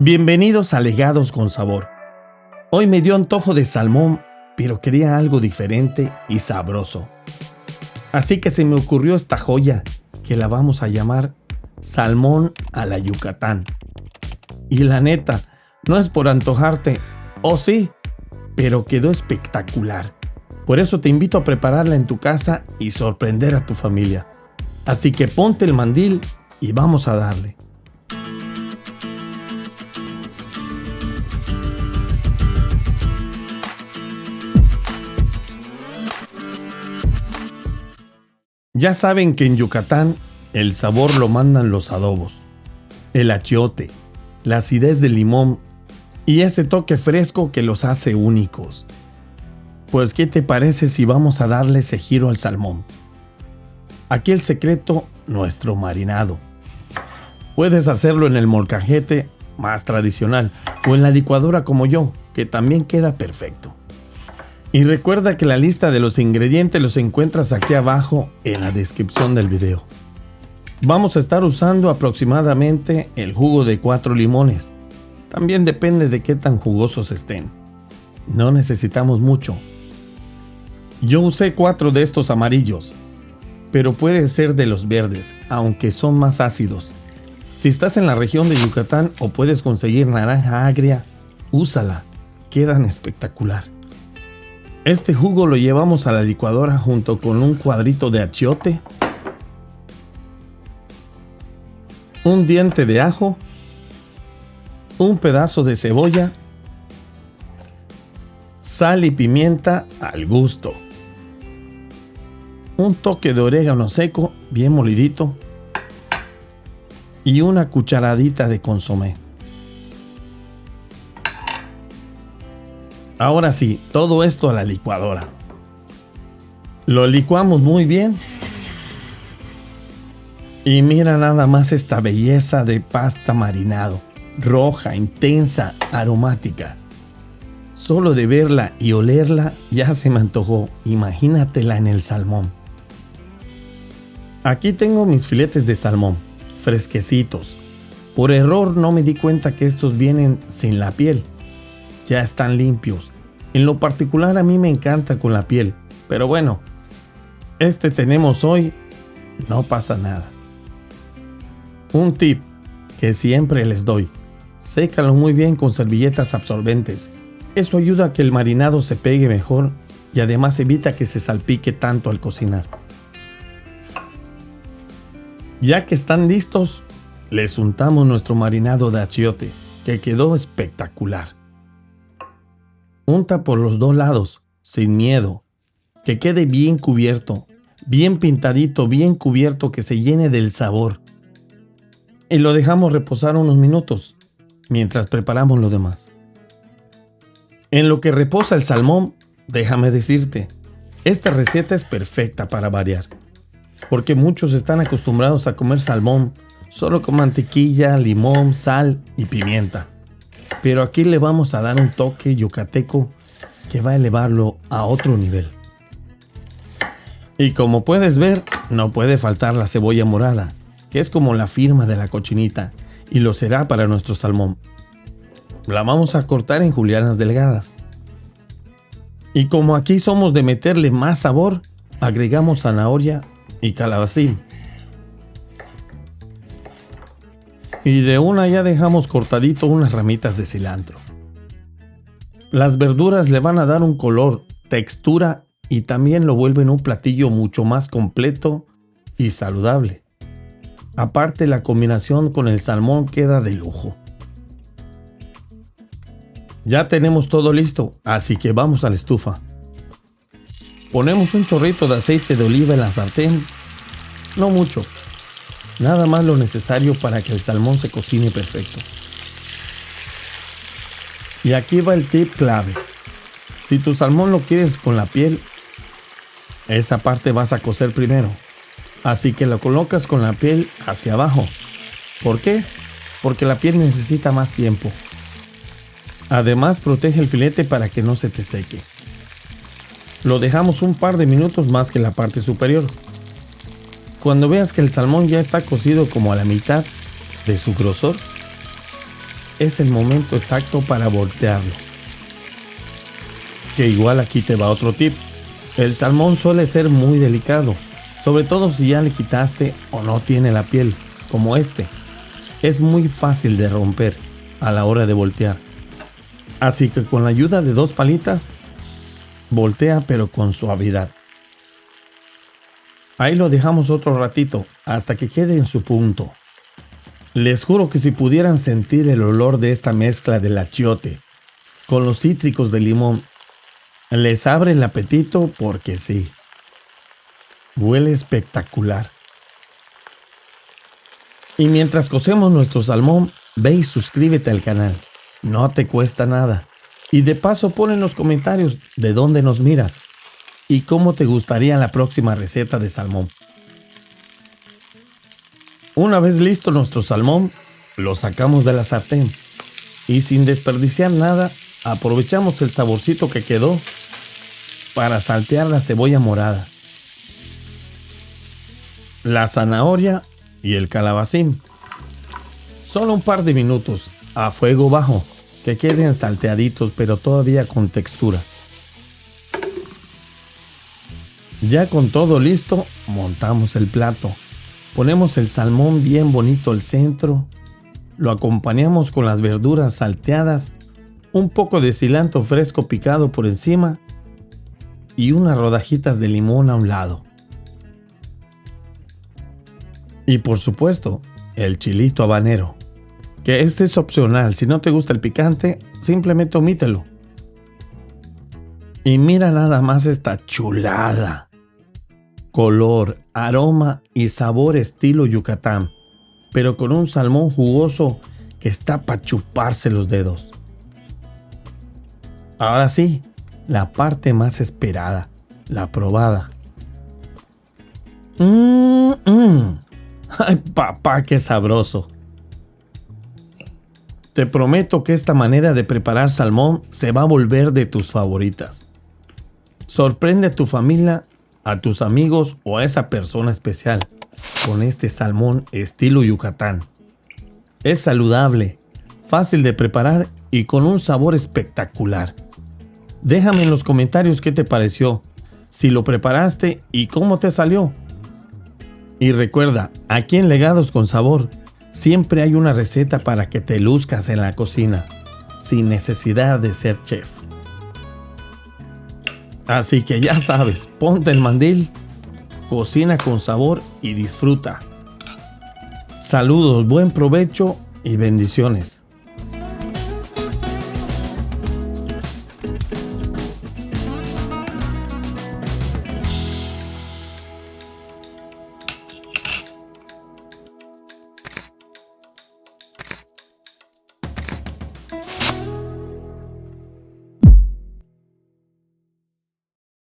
Bienvenidos a Legados con Sabor. Hoy me dio antojo de salmón, pero quería algo diferente y sabroso. Así que se me ocurrió esta joya, que la vamos a llamar salmón a la Yucatán. Y la neta, no es por antojarte, o sí, pero quedó espectacular. Por eso te invito a prepararla en tu casa y sorprender a tu familia. Así que ponte el mandil y vamos a darle. Ya saben que en Yucatán el sabor lo mandan los adobos, el achiote, la acidez del limón y ese toque fresco que los hace únicos. Pues ¿qué te parece si vamos a darle ese giro al salmón? Aquí el secreto, nuestro marinado. Puedes hacerlo en el molcajete más tradicional o en la licuadora como yo, que también queda perfecto. Y recuerda que la lista de los ingredientes los encuentras aquí abajo en la descripción del video. Vamos a estar usando aproximadamente el jugo de 4 limones. También depende de qué tan jugosos estén. No necesitamos mucho. Yo usé 4 de estos amarillos, pero puede ser de los verdes, aunque son más ácidos. Si estás en la región de Yucatán o puedes conseguir naranja agria, úsala, quedan espectacular. Este jugo lo llevamos a la licuadora junto con un cuadrito de achiote, un diente de ajo, un pedazo de cebolla, sal y pimienta al gusto, un toque de orégano seco bien molidito y una cucharadita de consomé. Ahora sí, todo esto a la licuadora. Lo licuamos muy bien. Y mira nada más esta belleza de pasta marinado. Roja, intensa, aromática. Solo de verla y olerla ya se me antojó. Imagínatela en el salmón. Aquí tengo mis filetes de salmón, fresquecitos. Por error no me di cuenta que estos vienen sin la piel. Ya están limpios. En lo particular a mí me encanta con la piel, pero bueno, este tenemos hoy, no pasa nada. Un tip que siempre les doy: sécalo muy bien con servilletas absorbentes. Eso ayuda a que el marinado se pegue mejor y además evita que se salpique tanto al cocinar. Ya que están listos, les untamos nuestro marinado de achiote, que quedó espectacular. Unta por los dos lados, sin miedo, que quede bien cubierto, bien pintadito, bien cubierto, que se llene del sabor. Y lo dejamos reposar unos minutos, mientras preparamos lo demás. En lo que reposa el salmón, déjame decirte, esta receta es perfecta para variar, porque muchos están acostumbrados a comer salmón solo con mantequilla, limón, sal y pimienta. Pero aquí le vamos a dar un toque yucateco que va a elevarlo a otro nivel. Y como puedes ver, no puede faltar la cebolla morada, que es como la firma de la cochinita, y lo será para nuestro salmón. La vamos a cortar en julianas delgadas. Y como aquí somos de meterle más sabor, agregamos zanahoria y calabacín. Y de una ya dejamos cortadito unas ramitas de cilantro. Las verduras le van a dar un color, textura y también lo vuelven un platillo mucho más completo y saludable. Aparte, la combinación con el salmón queda de lujo. Ya tenemos todo listo, así que vamos a la estufa. Ponemos un chorrito de aceite de oliva en la sartén, no mucho. Nada más lo necesario para que el salmón se cocine perfecto. Y aquí va el tip clave. Si tu salmón lo quieres con la piel, esa parte vas a cocer primero. Así que lo colocas con la piel hacia abajo. ¿Por qué? Porque la piel necesita más tiempo. Además, protege el filete para que no se te seque. Lo dejamos un par de minutos más que la parte superior. Cuando veas que el salmón ya está cocido como a la mitad de su grosor, es el momento exacto para voltearlo. Que igual aquí te va otro tip. El salmón suele ser muy delicado, sobre todo si ya le quitaste o no tiene la piel, como este. Es muy fácil de romper a la hora de voltear. Así que con la ayuda de 2 palitas, voltea pero con suavidad. Ahí lo dejamos otro ratito hasta que quede en su punto. Les juro que si pudieran sentir el olor de esta mezcla del achiote con los cítricos de limón, les abre el apetito porque sí. Huele espectacular. Y mientras cocemos nuestro salmón, ve y suscríbete al canal. No te cuesta nada. Y de paso pon en los comentarios de dónde nos miras y cómo te gustaría la próxima receta de salmón. Una vez listo nuestro salmón, lo sacamos de la sartén y sin desperdiciar nada, aprovechamos el saborcito que quedó para saltear la cebolla morada, la zanahoria y el calabacín. Solo un par de minutos a fuego bajo, que queden salteaditos pero todavía con textura. Ya con todo listo, montamos el plato. Ponemos el salmón bien bonito al centro, lo acompañamos con las verduras salteadas, un poco de cilantro fresco picado por encima y unas rodajitas de limón a un lado. Y por supuesto, el chilito habanero, que este es opcional. Si no te gusta el picante, simplemente omítelo. Y mira nada más esta chulada. Color, aroma y sabor estilo Yucatán, pero con un salmón jugoso que está para chuparse los dedos. Ahora sí, la parte más esperada, la probada. Ay, papá, qué sabroso. Te prometo que esta manera de preparar salmón se va a volver de tus favoritas. Sorprende a tu familia, a tus amigos o a esa persona especial con este salmón estilo Yucatán. Es saludable, fácil de preparar y con un sabor espectacular. Déjame en los comentarios qué te pareció, si lo preparaste y cómo te salió. Y recuerda, aquí en Legados con Sabor siempre hay una receta para que te luzcas en la cocina, sin necesidad de ser chef. Así que ya sabes, ponte el mandil, cocina con sabor y disfruta. Saludos, buen provecho y bendiciones.